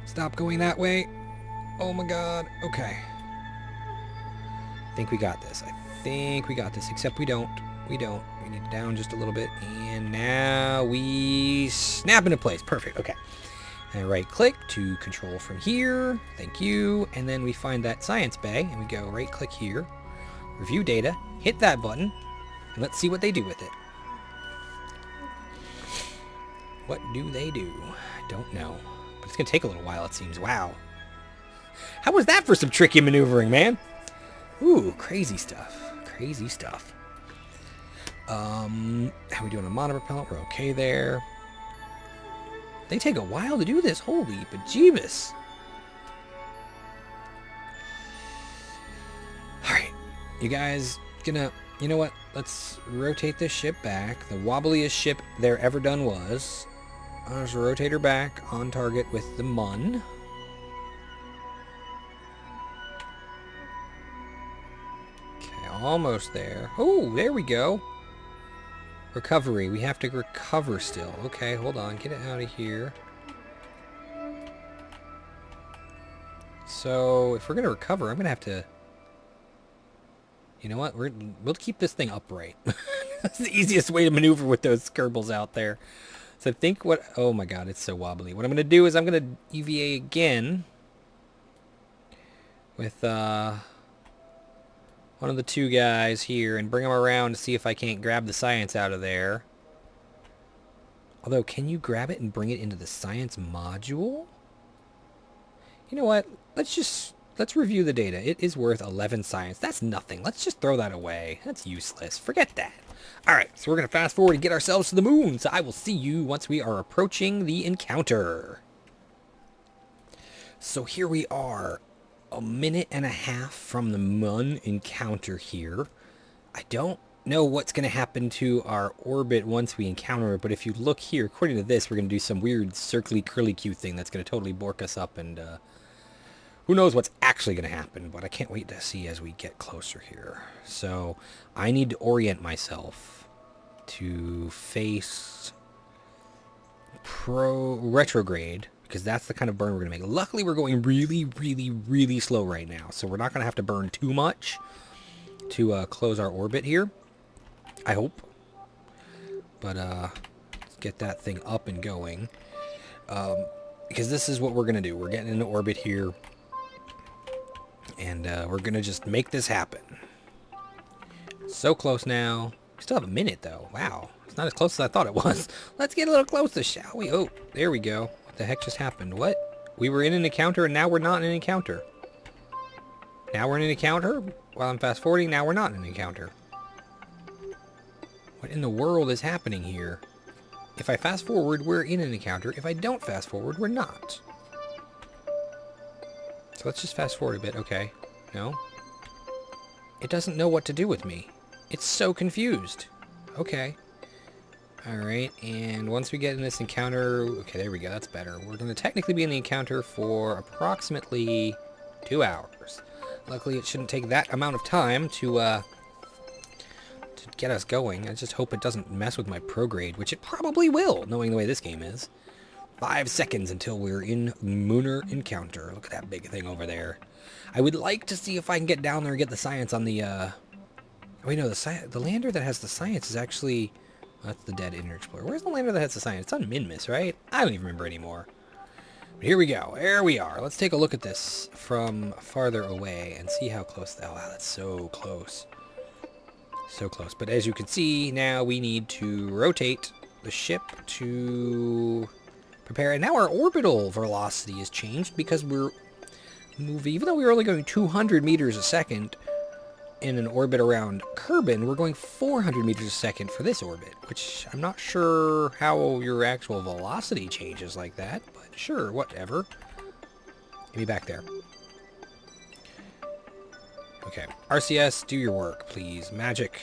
Stop going that way. Oh my god. Okay. I think we got this. Except we don't. We don't. We need it down just a little bit. And now we snap into place. Perfect. Okay. And right click to control from here. Thank you. And then we find that science bay and we go right click here. Review data. Hit that button. And let's see what they do with it. What do they do? I don't know. But it's going to take a little while, it seems. Wow. How was that for some tricky maneuvering, man? Ooh, crazy stuff. Crazy stuff. How are we doing on monopropellant? We're okay there. They take a while to do this. Holy bejeebus. Alright. You guys gonna... You know what? Let's rotate this ship back. The wobbliest ship there ever done was. Let's rotate her back on target with the Mun. Okay, almost there. Oh, there we go. Recovery. We have to recover still. Okay, hold on. Get it out of here. So, if we're going to recover, I'm going to have to... You know what? We'll keep this thing upright. That's the easiest way to maneuver with those Kerbals out there. So I think what... Oh my god, it's so wobbly. What I'm going to do is I'm going to EVA again with one of the two guys here and bring them around to see if I can't grab the science out of there. Although, can you grab it and bring it into the science module? You know what? Let's review the data. It is worth 11 science. That's nothing. Let's just throw that away. That's useless. Forget that. Alright, so we're going to fast forward and get ourselves to the moon. So I will see you once we are approaching the encounter. So here we are. A minute and a half from the Mun encounter here. I don't know what's going to happen to our orbit once we encounter it, but if you look here, according to this, we're going to do some weird circly curly Q thing that's going to totally bork us up, and who knows what's actually going to happen, but I can't wait to see as we get closer here. So I need to orient myself to face retrograde, because that's the kind of burn we're going to make. Luckily, we're going really, really, really slow right now, so we're not going to have to burn too much to close our orbit here. I hope. But let's get that thing up and going. Because this is what we're going to do. We're getting into orbit here. And we're going to just make this happen. So close now. We still have a minute, though. Wow. It's not as close as I thought it was. Let's get a little closer, shall we? Oh, there we go. What the heck just happened? What? We were in an encounter, and now we're not in an encounter. Now we're in an encounter? While I'm fast forwarding, now we're not in an encounter. What in the world is happening here? If I fast forward, we're in an encounter. If I don't fast forward, we're not. So let's just fast forward a bit. Okay. No. It doesn't know what to do with me. It's so confused. Okay. Alright, and once we get in this encounter... Okay, there we go. That's better. We're going to technically be in the encounter for approximately 2 hours. Luckily, it shouldn't take that amount of time to get us going. I just hope it doesn't mess with my prograde, which it probably will, knowing the way this game is. 5 seconds until we're in Lunar Encounter. Look at that big thing over there. I would like to see if I can get down there and get the science on the... Wait, no, the lander that has the science is actually... That's the dead Inner Explorer. Where's the lander that has the science? It's on Minmus, right? I don't even remember anymore. But here we go. There we are. Let's take a look at this from farther away and see how close... Oh, wow, that's so close. So close. But as you can see, now we need to rotate the ship to prepare. And now our orbital velocity has changed because we're moving... Even though we were only going 200 meters a second in an orbit around Kerbin, we're going 400 meters a second for this orbit, which I'm not sure how your actual velocity changes like that, but sure, whatever. Get me back there. Okay, RCS, do your work, please. Magic.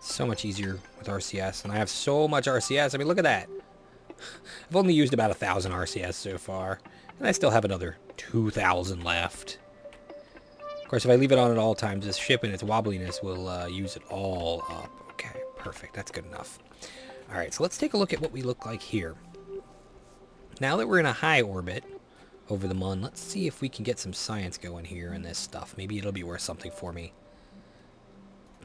So much easier with RCS, and I have so much RCS. I mean, look at that. I've only used about 1,000 RCS so far, and I still have another 2,000 left. Of course, if I leave it on at all times, this ship and its wobbliness will use it all up. Okay, perfect. That's good enough. Alright, so let's take a look at what we look like here. Now that we're in a high orbit over the Mun, let's see if we can get some science going here in this stuff. Maybe it'll be worth something for me.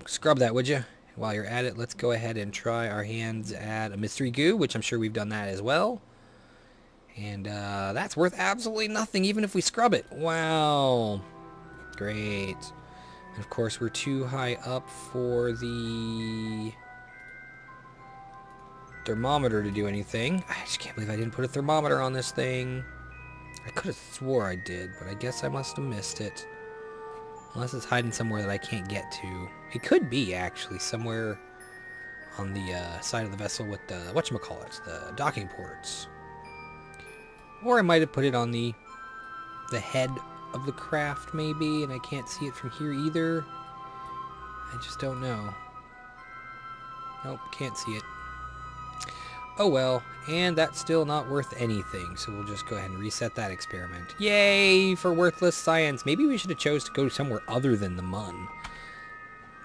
Scrub that, would you? While you're at it, let's go ahead and try our hands at a mystery goo, which I'm sure we've done that as well. And that's worth absolutely nothing, even if we scrub it. Wow. Great. And of course, we're too high up for the thermometer to do anything. I just can't believe I didn't put a thermometer on this thing. I could have swore I did, but I guess I must have missed it. Unless it's hiding somewhere that I can't get to. It could be, actually, somewhere on the side of the vessel with the, whatchamacallit, the docking ports. Or I might have put it on the head of the craft, maybe, and I can't see it from here either. I just don't know. Nope, can't see it. Oh well, and that's still not worth anything, so we'll just go ahead and reset that experiment. Yay for worthless science! Maybe we should have chose to go somewhere other than the Mun.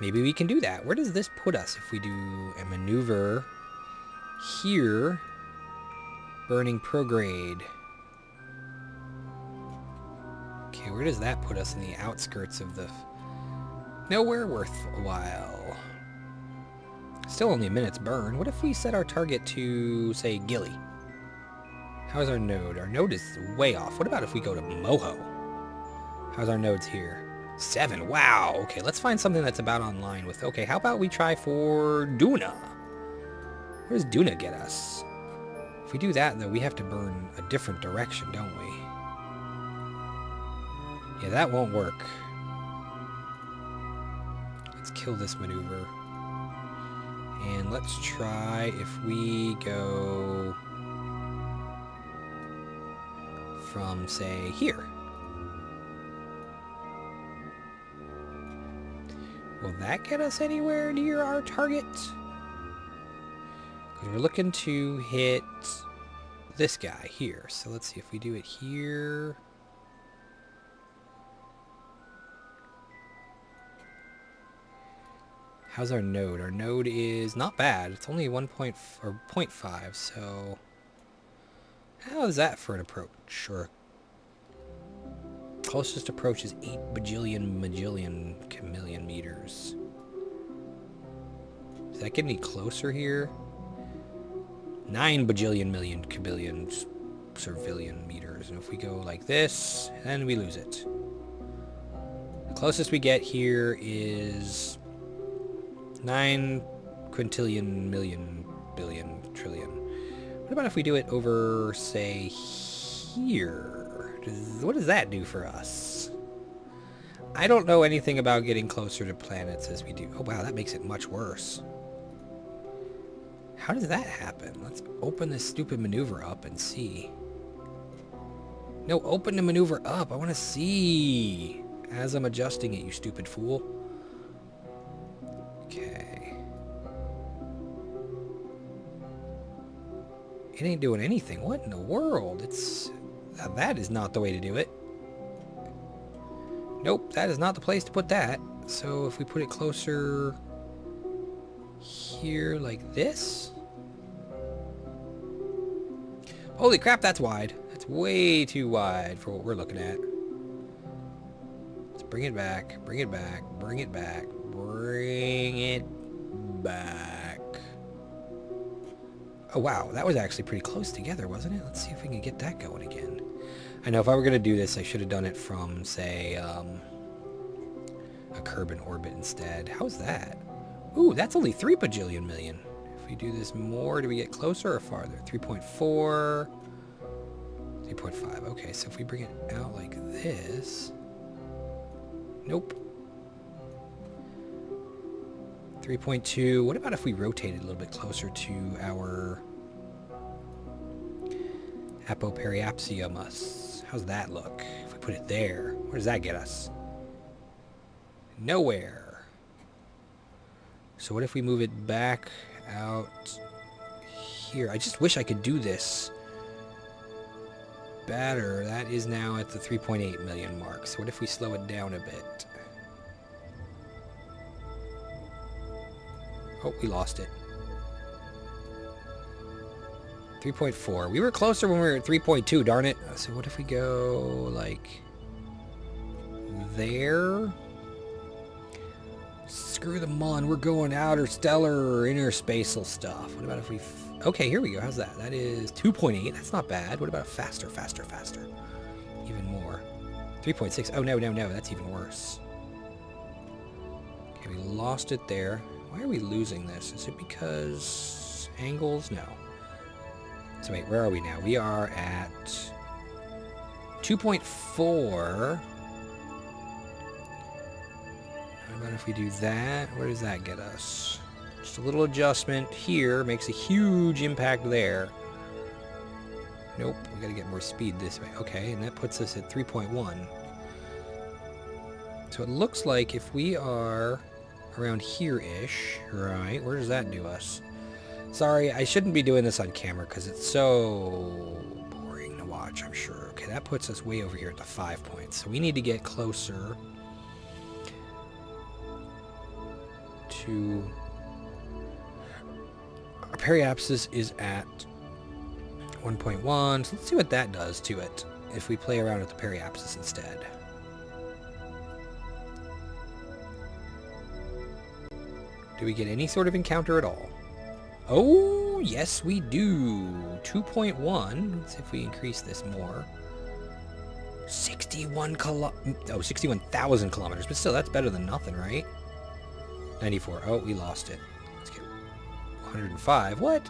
Maybe we can do that. Where does this put us if we do a maneuver here? Burning prograde. Okay, where does that put us in the outskirts of the... Nowhere worthwhile. Still only a minute's burn. What if we set our target to, say, Gilly? How's our node? Our node is way off. What about if we go to Moho? How's our nodes here? 7. Wow. Okay, let's find something that's about online with... Okay, how about we try for Duna? Where does Duna get us? If we do that, though, we have to burn a different direction, don't we? Yeah, that won't work. Let's kill this maneuver. And let's try if we go from, say, here. Will that get us anywhere near our target? Because we're looking to hit this guy here. So let's see if we do it here. How's our node? Our node is not bad. It's only 0.5, so... How is that for an approach? Or closest approach is 8 bajillion chameleon meters. Does that get any closer here? 9 bajillion million cabillion servillion meters. And if we go like this, then we lose it. The closest we get here is 9 quintillion million billion trillion. What about if we do it over, say, here? What does that do for us? I don't know anything about getting closer to planets as we do. Oh wow, that makes it much worse. How does that happen? Let's open this stupid maneuver up and see. No, open the maneuver up. I want to see as I'm adjusting it, you stupid fool. Okay. It ain't doing anything. What in the world? It's... That is not the way to do it. Nope, that is not the place to put that. So if we put it closer here like this. Holy crap, that's wide. That's way too wide for what we're looking at. Let's bring it back, bring it back, bring it back, bring it back. Oh wow, that was actually pretty close together, wasn't it? Let's see if we can get that going again. I know if I were going to do this, I should have done it from, say, a Kerbal orbit instead. How's that? Ooh, that's only 3 bajillion million. If we do this more, do we get closer or farther? 3.4, 3.5. Okay, so if we bring it out like this... Nope. 3.2. What about if we rotate it a little bit closer to our Apoperiapsiumus? How's that look? If we put it there, where does that get us? Nowhere. So what if we move it back out here? I just wish I could do this better. That is now at the 3.8 million mark. So what if we slow it down a bit? Oh, we lost it. 3.4. We were closer when we were at 3.2, darn it. So what if we go, like, there? Screw the Mun. We're going outer stellar or interspatial stuff. What about if we... Okay, here we go. How's that? That is 2.8. That's not bad. What about a faster? Even more. 3.6. Oh, no. That's even worse. Okay, we lost it there. Why are we losing this? Is it because angles? No. So wait, where are we now? We are at 2.4. How about if we do that? Where does that get us? Just a little adjustment here makes a huge impact there. Nope, we gotta get more speed this way. Okay, and that puts us at 3.1. So it looks like if we are around here-ish, right, where does that do us? Sorry, I shouldn't be doing this on camera because it's so boring to watch, I'm sure. Okay, that puts us way over here at the 5 points. So we need to get closer to... Our periapsis is at 1.1, so let's see what that does to it if we play around with the periapsis instead. Do we get any sort of encounter at all? Oh, yes we do. 2.1. Let's see if we increase this more. 61,000 kilometers, but still that's better than nothing, right? 94. Oh, we lost it. Let's get 105. What?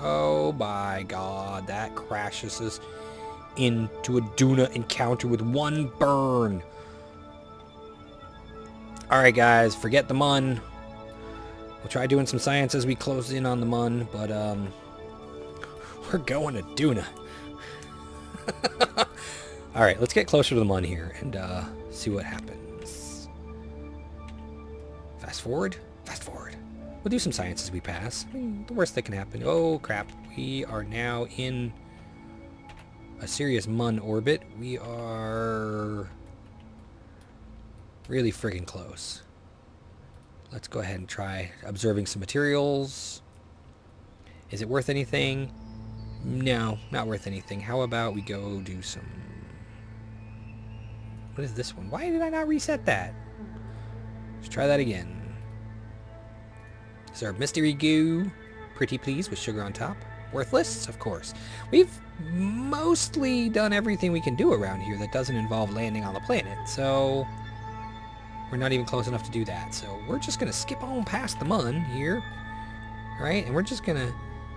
Oh my god, that crashes us into a Duna encounter with one burn. Alright guys, forget the Mun. We'll try doing some science as we close in on the Mun, but we're going to Duna. Alright, let's get closer to the Mun here and see what happens. Fast forward. We'll do some science as we pass. I mean, the worst that can happen. Oh, crap. We are now in a serious Mun orbit. We are really friggin' close. Let's go ahead and try observing some materials. Is it worth anything? No, not worth anything. How about we go do some... What is this one? Why did I not reset that? Let's try that again. Is our mystery goo pretty please with sugar on top? Worthless? Of course. We've mostly done everything we can do around here that doesn't involve landing on the planet, so we're not even close enough to do that. So we're just going to skip on past the Mun here, right? And we're just going to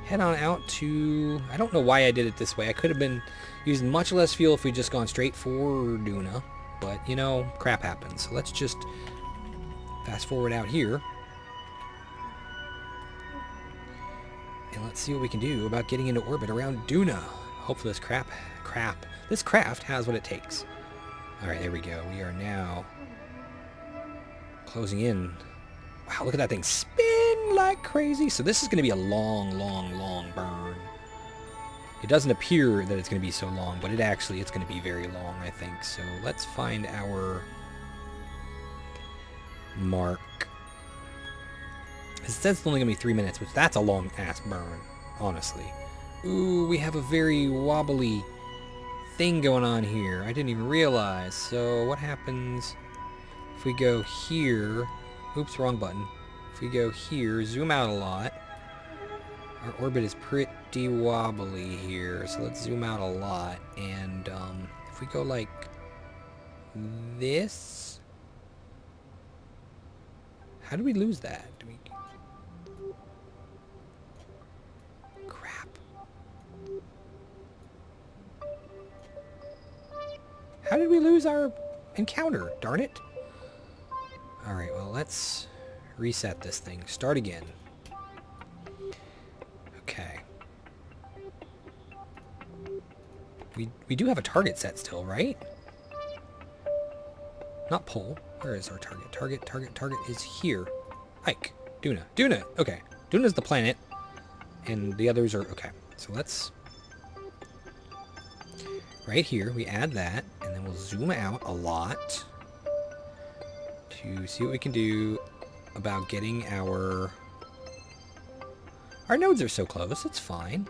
head on out to... I don't know why I did it this way. I could have been using much less fuel if we'd just gone straight for Duna, but, you know, crap happens. So let's just fast forward out here. And let's see what we can do about getting into orbit around Duna. Hopefully this craft has what it takes. Alright, there we go. We are now closing in. Wow, look at that thing spin like crazy. So this is going to be a long burn. It doesn't appear that it's going to be so long, but it's going to be very long, I think. So let's find our mark. It says it's only going to be 3 minutes, which that's a long-ass burn, honestly. Ooh, we have a very wobbly thing going on here. I didn't even realize. So what happens if we go here? Oops, wrong button. If we go here, zoom out a lot. Our orbit is pretty wobbly here, so let's zoom out a lot. And if we go like this... How do we lose that? Do we... How did we lose our encounter? Darn it. Alright, well, let's reset this thing. Start again. Okay. We do have a target set still, right? Not pull. Where is our target? Target is here. Ike. Duna. Okay. Duna's the planet. And the others are... Okay. So let's... Right here, we add that, and then we'll zoom out a lot to see what we can do about getting our Our nodes are so close, it's fine.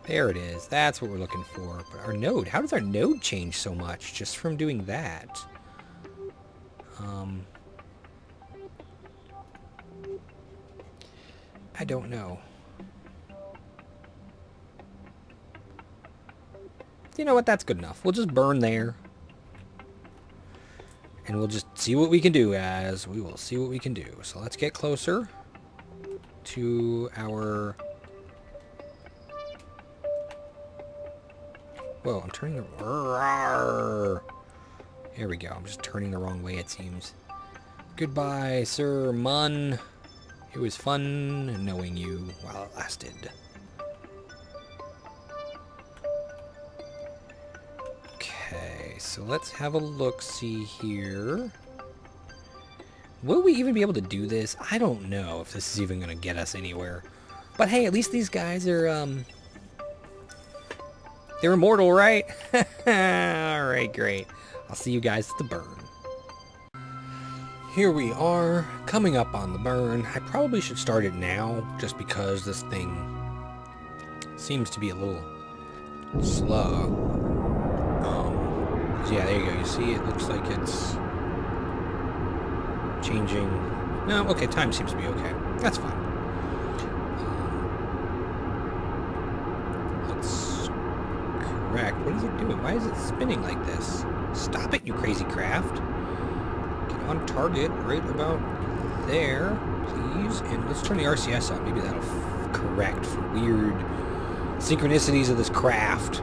There it is. That's what we're looking for. But our node, how does our node change so much just from doing that? I don't know. You know what? That's good enough. We'll just burn there. And we'll just see what we can do, as we will see what we can do. So let's get closer to our... Whoa, I'm turning the... There we go. I'm just turning the wrong way, it seems. Goodbye, Sir Mun. It was fun knowing you while it lasted. Okay, so let's have a look-see here. Will we even be able to do this? I don't know if this is even going to get us anywhere. But hey, at least these guys are, they're immortal, right? Alright, great. I'll see you guys at the burn. Here we are, coming up on the burn. I probably should start it now, just because this thing seems to be a little slow. Yeah, there you go. You see, it looks like it's changing. No, okay, time seems to be okay. That's fine. Let's correct. What is it doing? Why is it spinning like this? Stop it, you crazy craft. On target right about there, please. And let's turn the RCS on. Maybe that'll correct for weird synchronicities of this craft.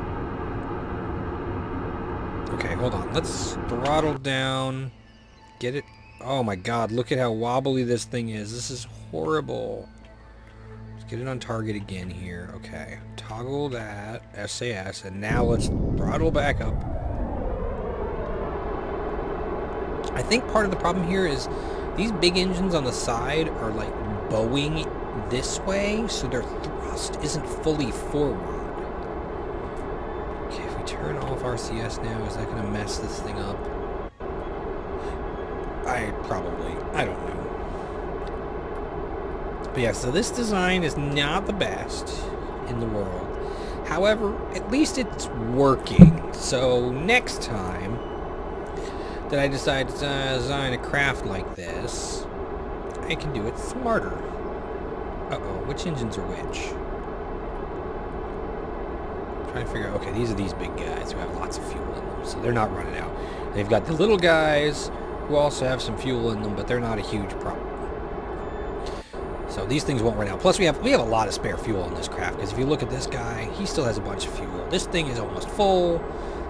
Okay, hold on. Let's throttle down. Get it. Oh my god, look at how wobbly this thing is. This is horrible. Let's get it on target again here. Okay. Toggle that SAS, and now let's throttle back up. I think part of the problem here is these big engines on the side are like bowing this way, so their thrust isn't fully forward. Okay, if we turn off RCS now, is that going to mess this thing up? I don't know. But yeah, so this design is not the best in the world. However, at least it's working. So next time that I decide to design a craft like this, I can do it smarter. Uh-oh, which engines are which? I'm trying to figure out, okay, these are these big guys who have lots of fuel in them, so they're not running out. They've got the little guys who also have some fuel in them, but they're not a huge problem. So these things won't run out. Plus we have a lot of spare fuel in this craft, because if you look at this guy, he still has a bunch of fuel. This thing is almost full.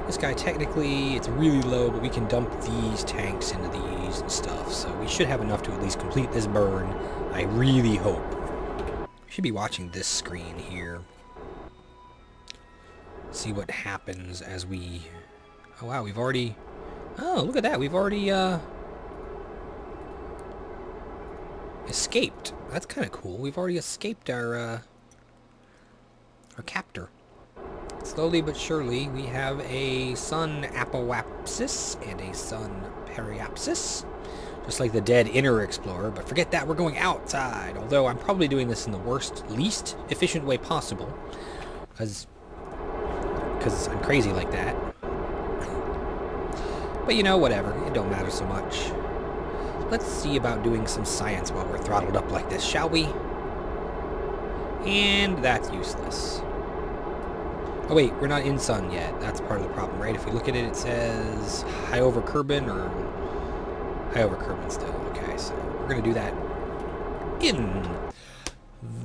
This guy, technically, it's really low, but we can dump these tanks into these and stuff. So we should have enough to at least complete this burn. I really hope. We should be watching this screen here. See what happens as we... Oh, wow, we've already... Oh, look at that. We've already, escaped. That's kind of cool. We've already escaped our captor. Slowly but surely, we have a sun apoapsis and a sun periapsis, just like the dead inner explorer. But forget that, we're going outside. Although I'm probably doing this in the worst, least efficient way possible, because I'm crazy like that. But you know, whatever. It don't matter so much. Let's see about doing some science while we're throttled up like this, shall we? And that's useless. Oh wait, we're not in sun yet. That's part of the problem, right? If we look at it, it says high over Kerbin, or high over Kerbin still. Okay, so we're going to do that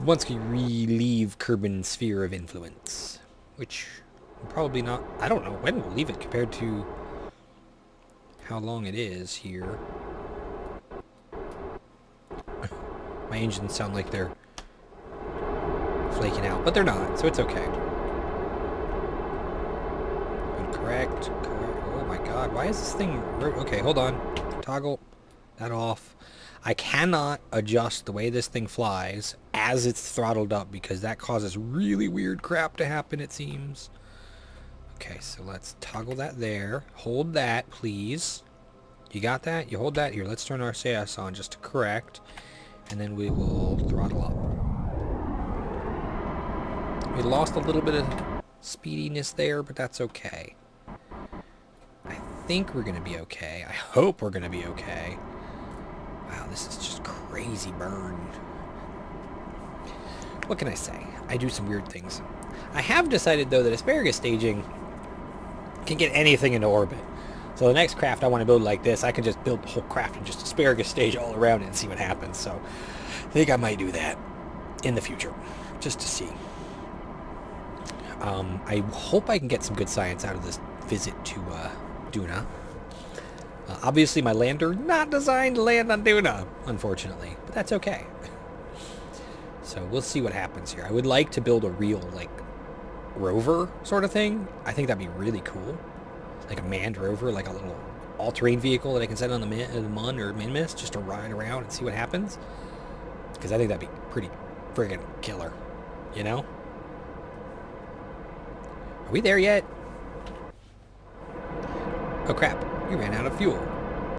once we leave Kerbin's sphere of influence. Which, probably not... I don't know when we'll leave it compared to how long it is here. My engines sound like they're flaking out, but they're not, so it's okay. Correct. Oh my god, why is this thing... Okay, hold on. Toggle that off. I cannot adjust the way this thing flies as it's throttled up, because that causes really weird crap to happen, it seems. Okay, so let's toggle that there. Hold that, please. You got that? You hold that? Here, let's turn our SAS on just to correct. And then we will throttle up. We lost a little bit of speediness there, but that's okay. I think we're going to be okay. I hope we're going to be okay. Wow, this is just crazy burn. What can I say? I do some weird things. I have decided, though, that asparagus staging can get anything into orbit. So the next craft I want to build like this, I can just build the whole craft and just asparagus stage all around it and see what happens. So I think I might do that in the future, just to see. I hope I can get some good science out of this visit to Duna. Obviously, my lander not designed to land on Duna, unfortunately, but that's okay. So we'll see what happens here. I would like to build a real, like, rover sort of thing. I think that'd be really cool. Like a manned rover, like a little all-terrain vehicle that I can set on the Mun or Minmus just to ride around and see what happens. Because I think that'd be pretty friggin' killer, you know? Are we there yet? Oh crap, we ran out of fuel.